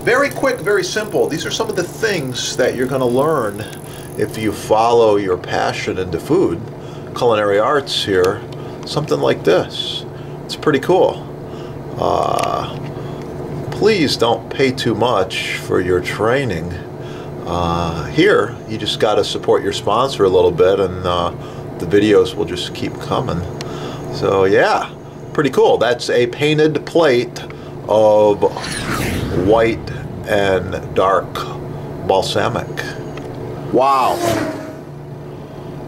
Very quick, very simple. These are some of the things that you're going to learn if you follow your passion into food, culinary arts here, something like this. It's pretty cool. Please don't pay too much for your training. Here, you just got to support your sponsor a little bit, and the videos will just keep coming. So yeah, pretty cool. That's a painted plate of white and dark balsamic. Wow,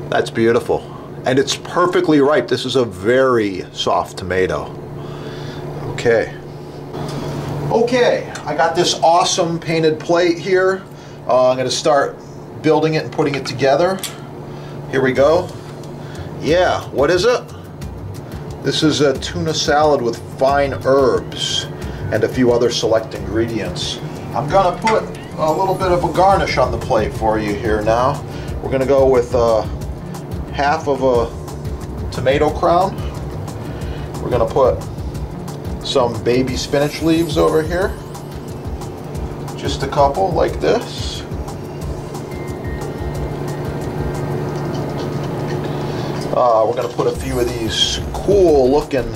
that's beautiful. And it's perfectly ripe. This is a very soft tomato. Okay. Okay, I got this awesome painted plate here. I'm going to start building it and putting it together. Here we go. Yeah, what is it? This is a tuna salad with fine herbs and a few other select ingredients. I'm going to put a little bit of a garnish on the plate for you here now. We're going to go with half of a tomato crown. We're going to put some baby spinach leaves over here. Just a couple like this. We're going to put a few of these cool looking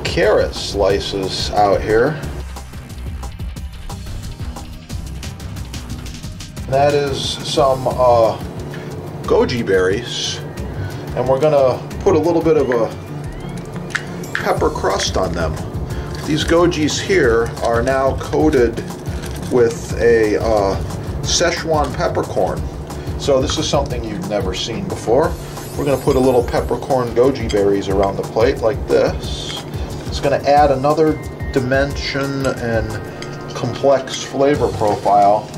carrot slices out here. That is some goji berries, and we're going to put a little bit of a pepper crust on them. These gojis here are now coated with a Szechuan peppercorn. So this is something you've never seen before. We're going to put a little peppercorn goji berries around the plate like this. It's going to add another dimension and complex flavor profile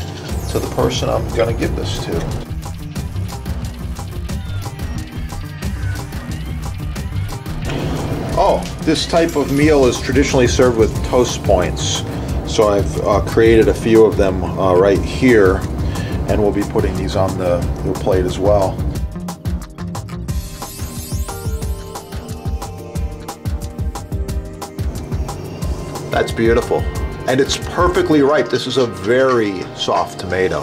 to the person I'm going to give this to. Oh, this type of meal is traditionally served with toast points. So I've created a few of them right here, and we'll be putting these on the plate as well. That's beautiful. And it's perfectly ripe. This is a very soft tomato.